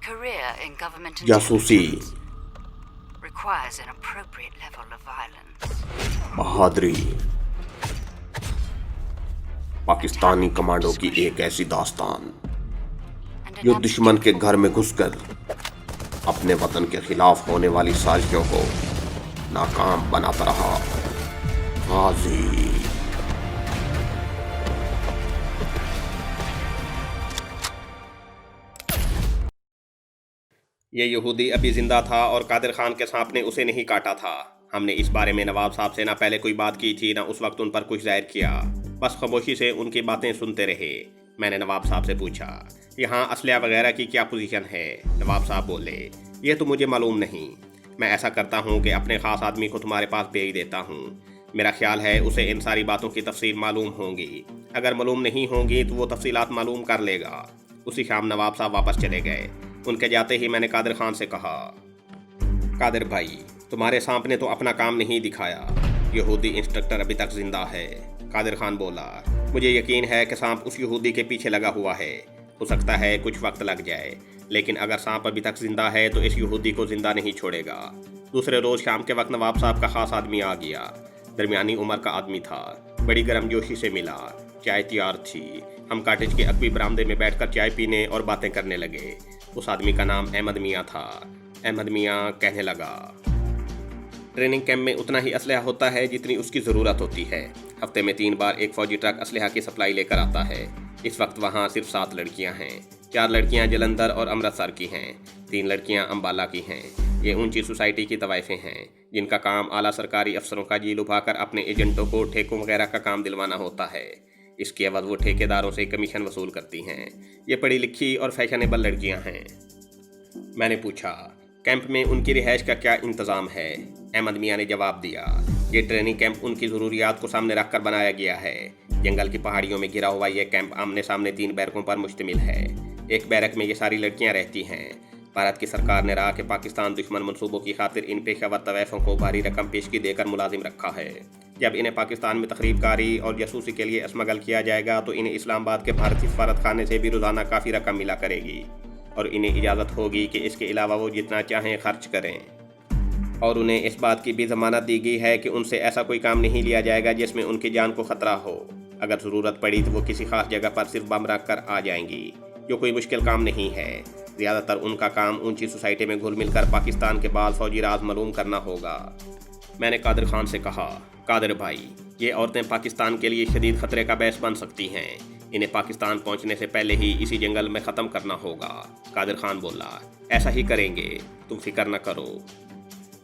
career in government جاسوسی، intelligence requires an appropriate level of violence. بہادری، Pakistani commando کی ایک ایسی داستان جو دشمن کے گھر میں گھس کر اپنے وطن کے خلاف ہونے والی سازشوں کو ناکام بناتا رہا۔ غازی۔ یہ یہودی ابھی زندہ تھا اور قادر خان کے سانپ نے اسے نہیں کاٹا تھا۔ ہم نے اس بارے میں نواب صاحب سے نہ پہلے کوئی بات کی تھی نہ اس وقت ان پر کچھ ظاہر کیا، بس خاموشی سے ان کی باتیں سنتے رہے۔ میں نے نواب صاحب سے پوچھا، یہاں اسلحہ وغیرہ کی کیا پوزیشن ہے؟ نواب صاحب بولے، یہ تو مجھے معلوم نہیں، میں ایسا کرتا ہوں کہ اپنے خاص آدمی کو تمہارے پاس بھیج دیتا ہوں، میرا خیال ہے اسے ان ساری باتوں کی تفصیل معلوم ہوں گی، اگر معلوم نہیں ہوں گی تو وہ تفصیلات معلوم کر لے گا۔ اسی شام نواب صاحب واپس چلے گئے۔ ان کے جاتے ہی میں نے قادر خان سے کہا، قادر بھائی، تمہارے سانپ نے تو اپنا کام نہیں دکھایا، یہودی انسٹرکٹر ابھی تک زندہ ہے۔ قادر خان بولا، مجھے یقین ہے کہ سانپ اس یہودی کے پیچھے لگا ہوا ہے، ہو سکتا ہے کچھ وقت لگ جائے، لیکن اگر سانپ ابھی تک زندہ ہے تو اس یہودی کو زندہ نہیں چھوڑے گا۔ دوسرے روز شام کے وقت نواب صاحب کا خاص آدمی آ گیا، درمیانی عمر کا آدمی تھا، بڑی گرم جوشی سے ملا، چائے تیار تھی، ہم کاٹیج کے عقبی برآمدے میں بیٹھ کر چائے پینے اور باتیں کرنے لگے۔ اس آدمی کا نام احمد میاں تھا۔ احمد میاں کہنے لگا، ٹریننگ کیمپ میں اتنا ہی اسلحہ ہوتا ہے جتنی اس کی ضرورت ہوتی ہے، ہفتے میں 3 بار ایک فوجی ٹرک اسلحہ کی سپلائی لے کر آتا ہے۔ اس وقت وہاں صرف 7 لڑکیاں ہیں، 4 لڑکیاں جلندھر اور امرتسر کی ہیں، 3 لڑکیاں امبالہ کی ہیں۔ یہ اونچی سوسائٹی کی طوائفیں ہیں جن کا کام اعلیٰ سرکاری افسروں کا جی لبھا کر اپنے ایجنٹوں کو ٹھیکوں وغیرہ کا کام دلوانا ہوتا ہے۔ اس کے عوض وہ ٹھیکیداروں سے کمیشن وصول کرتی ہیں۔ یہ پڑھی لکھی اور فیشنیبل لڑکیاں ہیں۔ میں نے پوچھا، کیمپ میں ان کی رہائش کا کیا انتظام ہے؟ احمد میاں نے جواب دیا، یہ ٹریننگ کیمپ ان کی ضروریات کو سامنے رکھ کر بنایا گیا ہے۔ جنگل کی پہاڑیوں میں گھرا ہوا یہ کیمپ آمنے سامنے 3 بیرکوں پر مشتمل ہے۔ ایک بیرک میں یہ ساری لڑکیاں رہتی ہیں۔ بھارت کی سرکار نے رہا کہ پاکستان دشمن منصوبوں کی خاطر ان پیشہ ور طوائفوں کو بھاری رقم پیشگی دے کر ملازم رکھا ہے۔ جب انہیں پاکستان میں تخریب کاری اور جاسوسی کے لیے اسمگل کیا جائے گا تو انہیں اسلام آباد کے بھارتی سفارت خانے سے بھی روزانہ کافی رقم ملا کرے گی، اور انہیں اجازت ہوگی کہ اس کے علاوہ وہ جتنا چاہیں خرچ کریں، اور انہیں اس بات کی بھی ضمانت دی گئی ہے کہ ان سے ایسا کوئی کام نہیں لیا جائے گا جس میں ان کی جان کو خطرہ ہو۔ اگر ضرورت پڑی تو وہ کسی خاص جگہ پر صرف بم رکھ کر آ جائیں گی، جو کوئی مشکل کام نہیں ہے۔ زیادہ تر ان کا کام اونچی سوسائٹی میں گھل مل کر پاکستان کے بعض فوجی راز معلوم کرنا ہوگا۔ میں نے قادر خان سے کہا، قادر بھائی، یہ عورتیں پاکستان کے لیے شدید خطرے کا باعث بن سکتی ہیں، انہیں پاکستان پہنچنے سے پہلے ہی اسی جنگل میں ختم کرنا ہوگا۔ قادر خان بولا، ایسا ہی کریں گے، تم فکر نہ کرو۔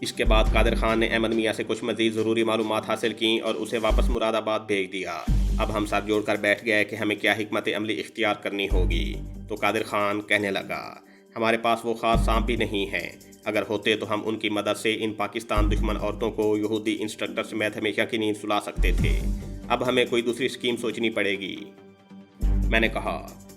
اس کے بعد قادر خان نے احمد میاں سے کچھ مزید ضروری معلومات حاصل کیں اور اسے واپس مراد آباد بھیج دیا۔ اب ہم ساتھ جوڑ کر بیٹھ گئے کہ ہمیں کیا حکمت عملی اختیار کرنی ہوگی۔ تو قادر خان کہنے لگا، ہمارے پاس وہ خاص سانپ بھی نہیں ہیں، اگر ہوتے تو ہم ان کی مدد سے ان پاکستان دشمن عورتوں کو یہودی انسٹرکٹر سمیت ہمیشہ کی نیند سلا سکتے تھے۔ اب ہمیں کوئی دوسری اسکیم سوچنی پڑے گی۔ میں نے کہا،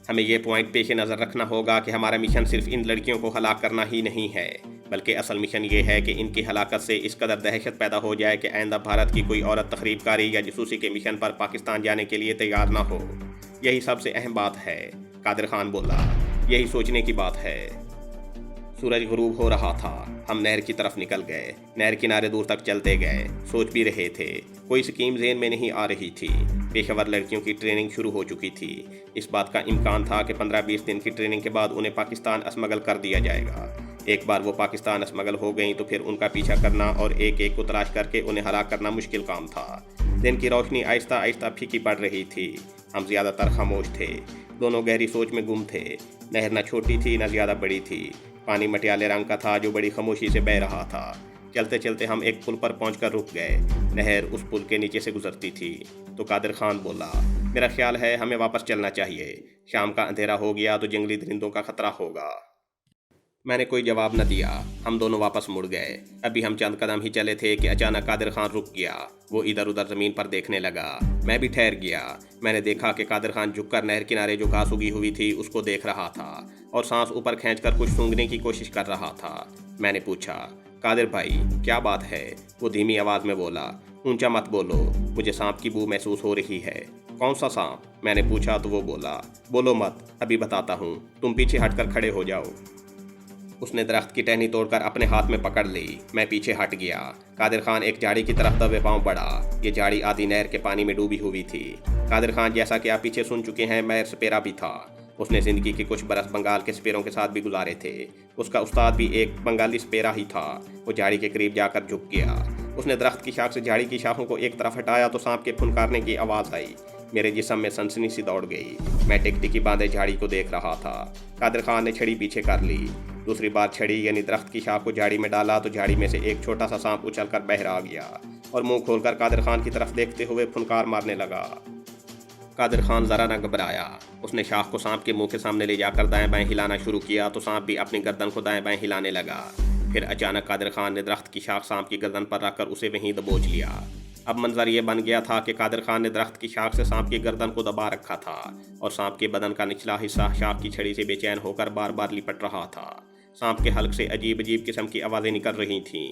ہمیں یہ پوائنٹ پیش نظر رکھنا ہوگا کہ ہمارا مشن صرف ان لڑکیوں کو ہلاک کرنا ہی نہیں ہے، بلکہ اصل مشن یہ ہے کہ ان کی ہلاکت سے اس قدر دہشت پیدا ہو جائے کہ آئندہ بھارت کی کوئی عورت تخریب کاری یا جاسوسی کے مشن پر پاکستان جانے کے لیے تیار نہ ہو۔ یہی سب سے اہم بات ہے۔ قادر خان بولا، یہی سوچنے کی بات ہے۔ سورج غروب ہو رہا تھا، ہم نہر کی طرف نکل گئے، نہر کنارے دور تک چلتے گئے، سوچ بھی رہے تھے، کوئی سکیم ذہن میں نہیں آ رہی تھی۔ پیشہ ور لڑکیوں کی ٹریننگ شروع ہو چکی تھی، اس بات کا امکان تھا کہ 15-20 دن کی ٹریننگ کے بعد انہیں پاکستان اسمگل کر دیا جائے گا۔ ایک بار وہ پاکستان اسمگل ہو گئیں تو پھر ان کا پیچھا کرنا اور ایک ایک کو تلاش کر کے انہیں ہلاک کرنا مشکل کام تھا۔ دن کی روشنی آہستہ آہستہ پھیکی پڑ رہی تھی، ہم زیادہ تر خاموش تھے، دونوں گہری سوچ میں گم تھے۔ نہر نہ چھوٹی تھی نہ زیادہ بڑی تھی، پانی مٹیالے رنگ کا تھا جو بڑی خاموشی سے بہہ رہا تھا۔ چلتے چلتے ہم ایک پل پر پہنچ کر رک گئے، نہر اس پل کے نیچے سے گزرتی تھی۔ تو قادر خان بولا، میرا خیال ہے ہمیں واپس چلنا چاہیے، شام کا اندھیرا ہو گیا تو جنگلی درندوں کا خطرہ ہوگا۔ میں نے کوئی جواب نہ دیا، ہم دونوں واپس مڑ گئے۔ ابھی ہم چند قدم ہی چلے تھے کہ اچانک قادر خان رک گیا، وہ ادھر ادھر زمین پر دیکھنے لگا، میں بھی ٹھہر گیا۔ میں نے دیکھا کہ قادر خان جھک کر نہر کنارے جو گھاس اگی ہوئی تھی اس کو دیکھ رہا تھا اور سانس اوپر کھینچ کر کچھ سونگھنے کی کوشش کر رہا تھا۔ میں نے پوچھا، قادر بھائی کیا بات ہے؟ وہ دھیمی آواز میں بولا، اونچا مت بولو، مجھے سانپ کی بو محسوس ہو رہی ہے۔ کون سا سانپ؟ میں نے پوچھا تو وہ بولا، بولو مت، ابھی بتاتا ہوں، تم پیچھے ہٹ کر کھڑے ہو جاؤ۔ اس نے درخت کی ٹہنی توڑ کر اپنے ہاتھ میں پکڑ لی۔ میں پیچھے ہٹ گیا۔ قادر خان ایک جھاڑی کی طرف دبے پاؤں بڑھا۔ یہ جھاڑی آدھی نہر کے پانی میں ڈوبی ہوئی تھی۔ قادر خان، جیسا کہ آپ پیچھے سن چکے ہیں، ماہر سپیرا بھی تھا۔ اس نے زندگی کے کچھ برس بنگال کے سپیروں کے ساتھ بھی گزارے تھے۔ اس کا استاد بھی ایک بنگالی سپیرا ہی تھا۔ وہ جھاڑی کے قریب جا کر جھک گیا۔ اس نے درخت کی شاخ سے جھاڑی کی شاخوں کو ایک طرف ہٹایا تو سانپ کے پھنکارنے کی آواز آئی۔ میرے جسم میں سنسنی سی دوڑ گئی۔ میں ٹک ٹکی باندھے جھاڑی کو دیکھ رہا تھا۔ قادر خان نے چھڑی پیچھے کر لی۔ دوسری بار چھڑی یعنی درخت کی شاخ کو جھاڑی میں ڈالا تو جھاڑی میں سے ایک چھوٹا سا سانپ اچھل کر باہر آ گیا اور منہ کھول کر قادر خان کی طرف دیکھتے ہوئے پھنکار مارنے لگا۔ قادر خان ذرا نہ گھبرایا۔ اس نے شاخ کو سانپ کے منہ کے سامنے لے جا کر دائیں بائیں ہلانا شروع کیا تو سانپ بھی اپنی گردن کو دائیں بائیں ہلانے لگا۔ پھر اچانک قادر خان نے درخت کی شاخ سانپ کی گردن پر رکھ کر اسے وہیں دبوچ لیا۔ اب منظر یہ بن گیا تھا کہ قادر خان نے درخت کی شاخ سے سانپ کی گردن کو دبا رکھا تھا اور سانپ کے بدن کا نچلا حصہ شاخ کی چھڑی سے بے چین ہو کر بار بار لپٹ رہا تھا۔ سانپ کے حلق سے عجیب عجیب قسم کی آوازیں نکل رہی تھیں۔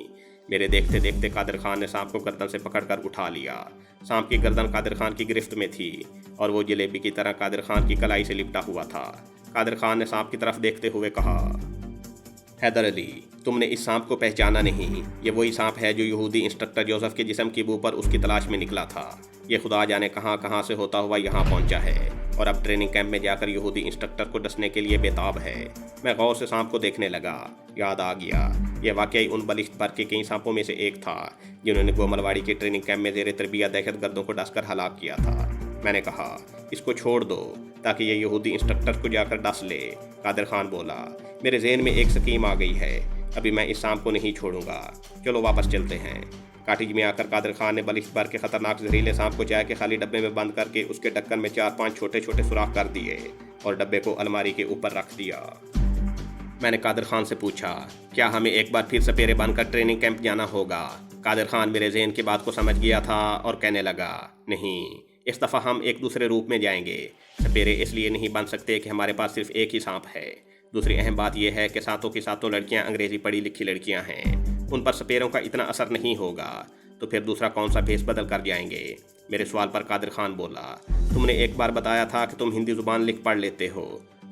میرے دیکھتے دیکھتے قادر خان نے سانپ کو گردن سے پکڑ کر اٹھا لیا۔ سانپ کی گردن قادر خان کی گرفت میں تھی اور وہ جلیبی کی طرح قادر خان کی کلائی سے لپٹا ہوا تھا۔ قادر خان نے سانپ کی طرف دیکھتے ہوئے کہا، حیدر علی، تم نے اس سانپ کو پہچانا نہیں۔ یہ وہی سانپ ہے جو یہودی انسٹرکٹر جوزف کے جسم کی بو پر اس کی تلاش میں نکلا تھا۔ یہ خدا جانے کہاں کہاں سے ہوتا ہوا یہاں پہنچا ہے اور اب ٹریننگ کیمپ میں جا کر یہودی انسٹرکٹر کو ڈسنے کے لیے بےتاب ہے۔ میں غور سے سانپ کو دیکھنے لگا۔ یاد آ گیا، یہ واقعی ان بلشت بھر کے کئی سانپوں میں سے ایک تھا جنہوں نے گوملواڑی کے ٹریننگ کیمپ میں زیر تربیت دہشت گردوں کو ڈس کر ہلاک کیا تھا۔ میں نے کہا، اس کو چھوڑ دو تاکہ یہ یہودی انسٹرکٹر کو جا کر ڈس لے۔ قادر خان بولا، میرے ذہن میں ایک سکیم آ گئی ہے، ابھی میں اس سانپ کو نہیں چھوڑوں گا، چلو واپس چلتے ہیں۔ کاٹیج میں آ کر قادر خان نے بلشت بھر کے خطرناک زہریلے سانپ کو چائے کے خالی ڈبے میں بند کر کے اس کے ڈھکن میں 4-5 چھوٹے چھوٹے سوراخ کر دیے اور ڈبے کو الماری کے اوپر رکھ دیا۔ میں نے قادر خان سے پوچھا، کیا ہمیں ایک بار پھر سپیرے بن کر ٹریننگ کیمپ جانا ہوگا؟ قادر خان میرے ذہن کی بات کو سمجھ گیا تھا اور کہنے لگا، نہیں، اس دفعہ ہم ایک دوسرے روپ میں جائیں گے۔ سپیرے اس لیے نہیں بن سکتے کہ ہمارے پاس صرف ایک ہی سانپ ہے۔ دوسری اہم بات یہ ہے کہ ساتوں کی ساتوں لڑکیاں انگریزی پڑھی لکھی لڑکیاں ہیں، ان پر سپیروں کا اتنا اثر نہیں ہوگا، تو پھر دوسرا کون سا بھیس بدل کر جائیں گے؟ میرے سوال پر قادر خان بولا، تم نے ایک بار بتایا تھا کہ تم ہندی زبان لکھ پڑھ لیتے ہو،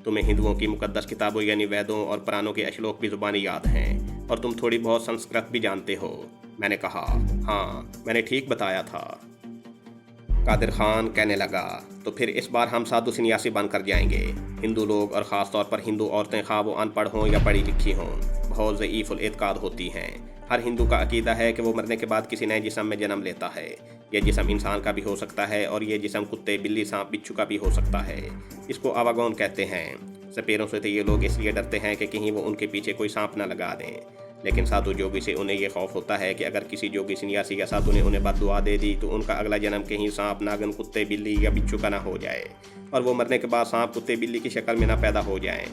تمہیں ہندوؤں کی مقدس کتابوں یعنی ویدوں اور پرانوں کے اشلوک بھی زبانی یاد ہیں، اور تم تھوڑی بہت سنسکرت بھی جانتے ہو۔ میں نے کہا، ہاں، میں نے ٹھیک بتایا تھا۔ قادر خان کہنے لگا، تو پھر اس بار ہم سادھو سنیاسی بن کر جائیں گے۔ ہندو لوگ اور خاص طور پر ہندو عورتیں خواہ وہ ان پڑھ ہوں یا پڑھی لکھی ہوں، بہت ضعیف الاعتقاد ہوتی ہیں۔ ہر ہندو کا عقیدہ ہے کہ وہ مرنے کے بعد کسی نئے جسم میں جنم لیتا ہے۔ یہ جسم انسان کا بھی ہو سکتا ہے اور یہ جسم کتے، بلی، سانپ، بچھو کا بھی ہو سکتا ہے۔ اس کو آواگون کہتے ہیں۔ سپیروں سے تو یہ لوگ اس لیے ڈرتے ہیں کہ کہیں وہ ان کے پیچھے کوئی سانپ نہ لگا دیں، لیکن سادھو جوگی سے انہیں یہ خوف ہوتا ہے کہ اگر کسی جوگی سنیاسی یا سادھو نے انہیں بد دعا دے دی تو ان کا اگلا جنم کہیں سانپ، ناگن، کتے، بلی یا بچھو کا نہ ہو جائے اور وہ مرنے کے بعد سانپ، کتے، بلی کی شکل میں نہ پیدا ہو جائیں۔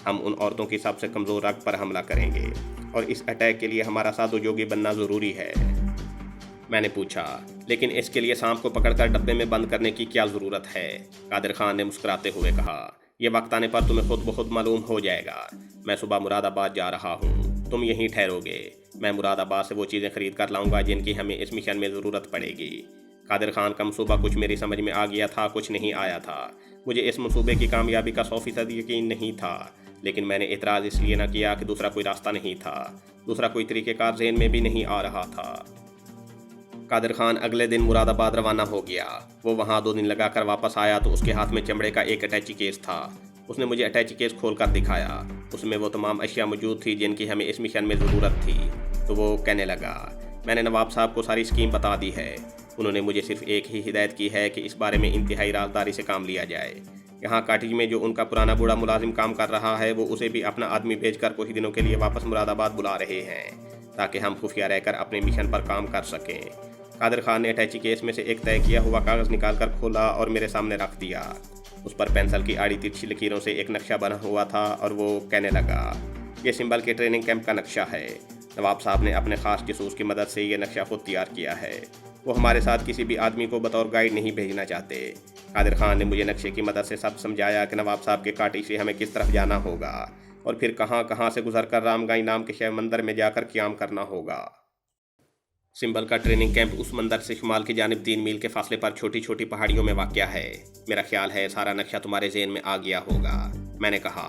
ہم ان عورتوں کی سب سے کمزور رگ پر حملہ کریں گے اور اس اٹیک کے لیے ہمارا سادھو جوگی بننا ضروری ہے۔ میں نے پوچھا، لیکن اس کے لیے سانپ کو پکڑ کر ڈبے میں بند کرنے کی کیا ضرورت ہے؟ قادر خان نے مسکراتے ہوئے کہا، یہ وقت آنے پر تمہیں خود بخود معلوم ہو جائے گا۔ میں صبح مراد آباد جا رہا ہوں، تم یہیں ٹھہرو گے۔ میں مراد آباد سے وہ چیزیں خرید کر لاؤں گا جن کی ہمیں اس مشن میں ضرورت پڑے گی۔ قادر خان کا منصوبہ کچھ میری سمجھ میں آ گیا تھا، کچھ نہیں آیا تھا۔ مجھے اس منصوبے کی کامیابی کا 100% یقین نہیں تھا، لیکن میں نے اعتراض اس لیے نہ کیا کہ دوسرا کوئی راستہ نہیں تھا، دوسرا کوئی طریقہ کار ذہن میں بھی نہیں آ رہا تھا۔ قادر خان اگلے دن مراد آباد روانہ ہو گیا۔ وہ وہاں 2 دن لگا کر واپس آیا تو اس کے ہاتھ میں چمڑے کا ایک اٹیچی کیس تھا۔ اس نے مجھے اٹیچی کیس کھول کر دکھایا۔ اس میں وہ تمام اشیاء موجود تھی جن کی ہمیں اس مشن میں ضرورت تھی۔ تو وہ کہنے لگا، میں نے نواب صاحب کو ساری اسکیم بتا دی ہے، انہوں نے مجھے صرف ایک ہی ہدایت کی ہے کہ اس بارے میں انتہائی رازداری سے کام لیا جائے۔ یہاں کاٹیج میں جو ان کا پرانا بوڑھا ملازم کام کر رہا ہے وہ اسے بھی اپنا آدمی بھیج کر کچھ دنوں کے لیے واپس مراد آباد بلا رہے ہیں تاکہ ہم خفیہ رہ کر اپنے مشن پر کام کر سکیں۔ قادر خان نے اٹیچی کیس میں سے ایک طے کیا ہوا کاغذ نکال کر کھولا اور میرے سامنے رکھ دیا۔ اس پر پینسل کی آڑی ترچھی لکیروں سے ایک نقشہ بنا ہوا تھا اور وہ کہنے لگا، یہ سمبل کے ٹریننگ کیمپ کا نقشہ ہے۔ نواب صاحب نے اپنے خاص جاسوس کی مدد سے یہ نقشہ خود تیار کیا ہے۔ وہ ہمارے ساتھ کسی بھی آدمی کو بطور گائیڈ نہیں بھیجنا چاہتے۔ قادر خان نے مجھے نقشے کی مدد سے سب سمجھایا کہ نواب صاحب کے کاٹیج سے ہمیں کس طرف جانا ہوگا اور پھر کہاں کہاں سے گزر کر رام گائی نام کے شیو مندر میں جا کر قیام کرنا ہوگا۔ سمبل کا ٹریننگ کیمپ اس مندر سے شمال کی جانب 3 میل کے فاصلے پر چھوٹی چھوٹی پہاڑیوں میں واقع ہے۔ میرا خیال ہے سارا نقشہ تمہارے ذہن میں آ گیا ہوگا۔ میں نے کہا،